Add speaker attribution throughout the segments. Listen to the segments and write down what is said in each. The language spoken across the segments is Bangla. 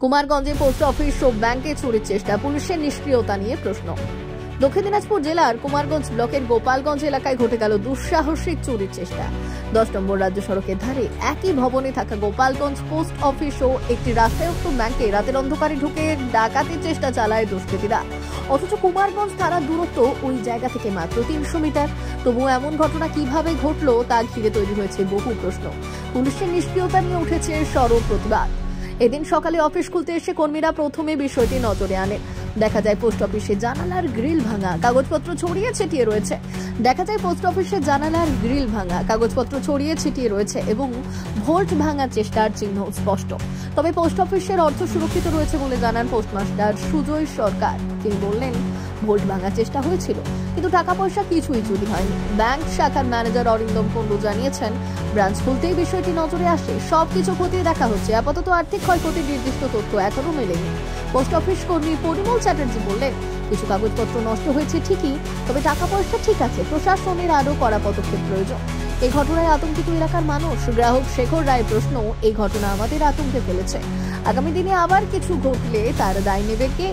Speaker 1: কুমারগঞ্জে পোস্ট অফিস ও ব্যাংকে চুরির চেষ্টা, পুলিশের নিষ্ক্রিয়তা নিয়ে প্রশ্ন। দক্ষিণ দিনাজপুর জেলার কুমারগঞ্জ ব্লকের গোপালগঞ্জ এলাকায় ঘটে গেল দুঃসাহসিক চুরির চেষ্টা। 10 নম্বর রাজ্য সড়কের ধারে একই ভবনে থাকা গোপালগঞ্জ পোস্ট অফিস ও একটি রাষ্ট্রায়ত্ত ব্যাংকে রাতের অন্ধকারে ঢুকে ডাকাতির চেষ্টা চালায় দুষ্কৃতীরা। অথচ কুমারগঞ্জ থানার দূরত্ব ওই জায়গা থেকে মাত্র 300 মিটার। তবুও এমন ঘটনা কিভাবে ঘটলো তা ঘিরে তৈরি হয়েছে বহু প্রশ্ন। পুলিশের নিষ্ক্রিয়তা নিয়ে উঠেছে সরব প্রতিবাদ। এদিন সকালে অফিস খুলতে এসে কর্মীরা প্রথমে বিষয়টি নজরে আনে। দেখা যায় পোস্ট অফিসে জানালার গ্রিল ভাঙা, কাগজপত্র ছড়িয়ে ছিটিয়ে রয়েছে। এবং ভোল্ট ভাঙার চেষ্টার চিহ্ন স্পষ্ট। তবে পোস্ট অফিসের অর্থ সুরক্ষিত রয়েছে বলে জানান পোস্টমাস্টার সুজয় সরকার। তিনি বললেন, ভোল্ট ভাঙার চেষ্টা হয়েছিল, কিন্তু টাকা পয়সা কিছুই চুরি হয়নি। ব্যাংক শাখার ম্যানেজার অরিন্দম কুণ্ডু জানিয়েছেন, ব্রাঞ্চ খুলতেই বিষয়টি নজরে আসে, সবকিছু খতিয়ে দেখা হচ্ছে। আপাতত আর্থিক ক্ষয়ক্ষতির নির্দিষ্ট তথ্য এখনো মেলেনি। পোস্ট অফিস কর্মী পরিমল চ্যাটার্জি বললেন, কিছু কাগজপত্র নষ্ট হয়েছে ঠিকই, তবে টাকা পয়সা ঠিক আছে। প্রশাসনের আরো কড়া পদক্ষেপ প্রয়োজন। এই ঘটনায় আতঙ্কিত এলাকার মানুষ। গ্রাহক শেখর রায়ের প্রশ্ন, এই ঘটনা আমাদের আতঙ্কে ফেলেছে। আগামী দিনে আবার কিছু ঘটলে তার দায় নেবে কে?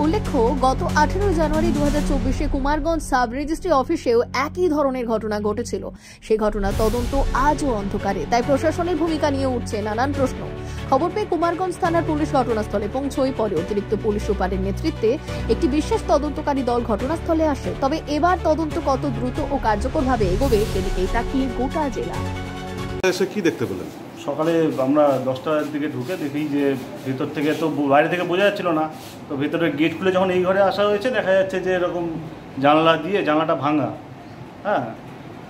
Speaker 1: উল্লেখ্য, গত 18 জানুয়ারি 2024 কুমারগঞ্জ সাব রেজিস্ট্রি অফিসেও একই ধরনের ঘটনা ঘটেছিল। সেই ঘটনার তদন্ত আজও অন্ধকারে, তাই প্রশাসনের ভূমিকা নিয়ে উঠছে নানান প্রশ্ন। খবর পেয়ে কুমারগঞ্জ থানার পুলিশ ঘটনাস্থলে পৌঁছয়। পরে অতিরিক্ত পুলিশ সুপারের নেতৃত্বে একটি বিশেষ তদন্তকারী দল ঘটনাস্থলে আসে। তবে এবার তদন্ত কত দ্রুত ও কার্যকরভাবে এগোবে সেদিকেই তাকিয়ে গোটা জেলা।
Speaker 2: এসে কি দেখতে পেলেন?
Speaker 3: সকালে আমরা 10টার দিকে ঢুকে দেখি যে ভিতর থেকে তো বাইরে থেকে বোঝা যাচ্ছিল না, তো ভেতরে গেট খুলে যখন এই ঘরে আসা হয়েছে দেখা যাচ্ছে যে এরকম জানলাটা ভাঙা। হ্যাঁ,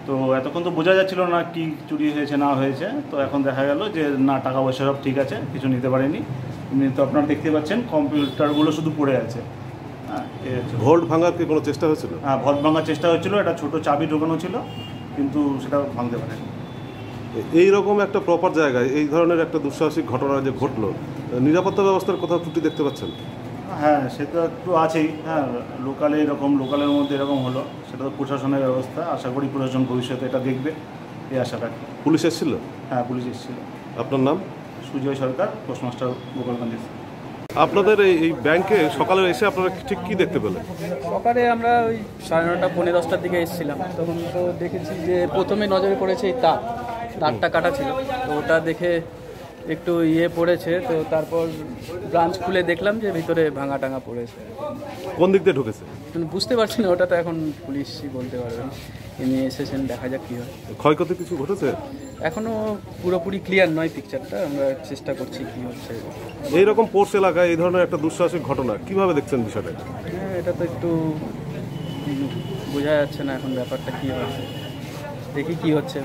Speaker 3: তো এতক্ষণ তো বোঝা যাচ্ছিল না কি চুরি হয়েছে না হয়েছে। তো এখন দেখা গেল যে না, টাকা পয়সা সব ঠিক আছে, কিছু নিতে পারেনি। তো আপনারা দেখতে পাচ্ছেন কম্পিউটারগুলো শুধু পড়ে আছে। হ্যাঁ,
Speaker 2: ভোল্ট ভাঙার কি কোনো চেষ্টা হয়েছিল?
Speaker 3: হ্যাঁ, ভোল্ট ভাঙার চেষ্টা হয়েছিল, একটা ছোটো চাবি ঢোকানো ছিল, কিন্তু সেটা ভাঙতে পারেনি।
Speaker 2: এইরকম একটা প্রপার জায়গায় এই ধরনের একটা দুঃসাহসিক ঘটনা যে ঘটলো, নিরাপত্তা ব্যবস্থার কোথাও ত্রুটি দেখতে পাচ্ছেন?
Speaker 3: হ্যাঁ, সেটা একটু আছেই। হ্যাঁ, লোকালের মধ্যে এরকম হলো, সেটা তো প্রশাসনের ব্যবস্থা। আশা করি প্রশাসন ভবিষ্যতে এটা দেখবে, এই আশা রাখি।
Speaker 2: পুলিশ এসেছিল?
Speaker 3: হ্যাঁ, পুলিশ এসেছিল।
Speaker 2: আপনার নাম?
Speaker 3: সুজয় সরকার, পোস্টমাস্টার গোপালগঞ্জ।
Speaker 2: আপনাদের এই ব্যাংকে সকালে এসে আপনারা ঠিক কি দেখতে পেলেন?
Speaker 4: সকালে আমরা ওই 9:30 পৌনে 10টার দিকে এসেছিলাম। তখন তো দেখেছি যে প্রথমে নজরে পড়েছে এই তারটা কাটা ছিল, তো ওটা দেখে একটু পড়েছে। তো তারপর ব্রাঞ্চ খুলে দেখলাম যে ভিতরে ভাঙা টাঙা পড়েছে।
Speaker 2: কোন দিক দিয়ে ঢুকেছে
Speaker 4: বুঝতে পারছি না, ওটা তো এখন পুলিশই বলতে পারবেন। ইনি এসেছেন, দেখা যাক কী হয়।
Speaker 2: ক্ষয়ক্ষতি কিছু ঘটেছে?
Speaker 4: এখনও পুরোপুরি ক্লিয়ার নয় পিকচারটা, আমরা চেষ্টা করছি কী হচ্ছে।
Speaker 2: এইরকম পোর্স এলাকায় এই ধরনের একটা দুঃসাহসিক ঘটনা কিভাবে দেখছেন বিষয়টা?
Speaker 4: হ্যাঁ, এটা তো একটু বোঝা যাচ্ছে না এখন ব্যাপারটা কী হচ্ছে, দেখি কি হচ্ছে।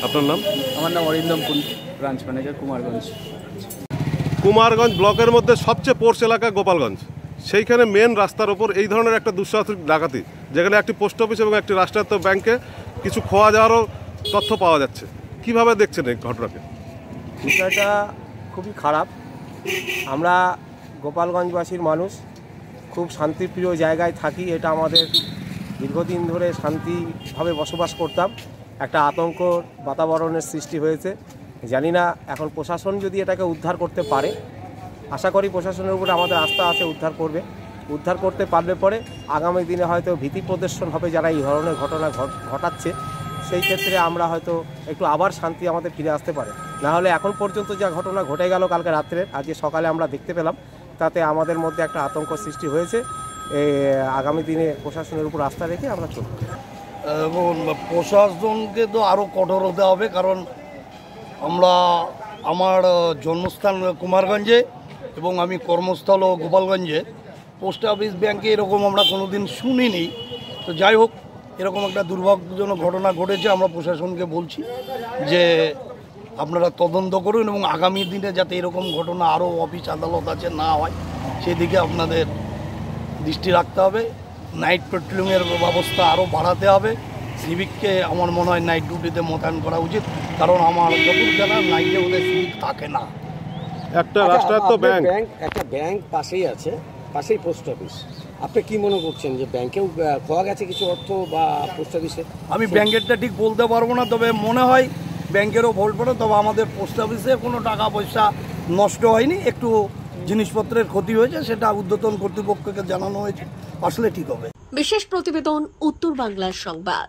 Speaker 2: আপনার নাম?
Speaker 4: আমার নাম অরিন্দম কুণ্ডু, ব্রাঞ্চ ম্যানেজার, কুমারগঞ্জ।
Speaker 2: কুমারগঞ্জ ব্লকের মধ্যে সবচেয়ে পোর্স এলাকা গোপালগঞ্জ। সেইখানে মেন রাস্তার ওপর এই ধরনের একটা দুঃসাহসিক ডাকাতি, যেখানে একটি পোস্ট অফিস এবং একটি রাষ্ট্রায়ত্ত ব্যাংকে কিছু খোয়া যাওয়ারও তথ্য পাওয়া যাচ্ছে। কিভাবে দেখছেন এই ঘটনাকে?
Speaker 5: বিষয়টা খুবই খারাপ। আমরা গোপালগঞ্জবাসীর মানুষ, খুব শান্তিপ্রিয় জায়গায় থাকি। এটা আমাদের দীর্ঘদিন ধরে শান্তিভাবে বসবাস করতাম। একটা আতঙ্ক বাতাবরণের সৃষ্টি হয়েছে। জানি না এখন প্রশাসন যদি এটাকে উদ্ধার করতে পারে, আশা করি প্রশাসনের উপরে আমাদের আস্থা আছে, উদ্ধার করতে পারলে পরে আগামী দিনে হয়তো ভীতি প্রদর্শন হবে যারা এই ধরনের ঘটনা ঘটাচ্ছে। সেই ক্ষেত্রে আমরা হয়তো একটু আবার শান্তি আমাদের ফিরে আসতে পারে। না হলে এখন পর্যন্ত যা ঘটনা ঘটে গেল কালকে রাত্রে, আজকে সকালে আমরা দেখতে পেলাম, তাতে আমাদের মধ্যে একটা আতঙ্ক সৃষ্টি হয়েছে। আগামী দিনে প্রশাসনের উপর আস্থা রেখে আমরা চলব।
Speaker 6: এবং প্রশাসনকে তো আরও কঠোর হতে হবে, কারণ আমার জন্মস্থান কুমারগঞ্জে এবং আমি কর্মস্থল গোপালগঞ্জে। পোস্ট অফিস ব্যাংকে এরকম আমরা কোনোদিন শুনিনি। তো যাই হোক, এরকম একটা দুর্ভাগ্যজনক ঘটনা ঘটেছে। আমরা প্রশাসনকে বলছি যে আপনারা তদন্ত করুন এবং আগামী দিনে যাতে এরকম ঘটনা আরও অফিস আদালত আছে না হয় সেদিকে আপনাদের দৃষ্টি রাখতে হবে। নাইট পেট্রোলিংয়ের ব্যবস্থা আরও বাড়াতে হবে। সিভিককে আমার মনে হয় নাইট ডিউটিতে মোতায়েন করা উচিত, কারণ আমার যতদূর জানা নাইটে ওদের সিভিক থাকে না।
Speaker 2: একটা রাষ্ট্রায়ত্ত
Speaker 7: একটা ব্যাংক পাশেই আছে, পাশেই পোস্ট অফিস। আপনি কি মনে করছেন যে ব্যাংকেও খোয়া গেছে কিছু অর্থ বা পোস্ট অফিসে?
Speaker 6: আমি ব্যাংকেরটা ঠিক বলতে পারবো না, তবে মনে হয় ব্যাংকেরও ভুল পড়ে। তবে আমাদের পোস্ট অফিসে কোনো টাকা পয়সা নষ্ট হয়নি, একটু জিনিসপত্রের ক্ষতি হয়েছে সেটা ঊর্ধ্বতন কর্তৃপক্ষকে জানানো হয়েছে, আসলে ঠিক হবে।
Speaker 1: বিশেষ প্রতিবেদন, উত্তর বাংলার সংবাদ।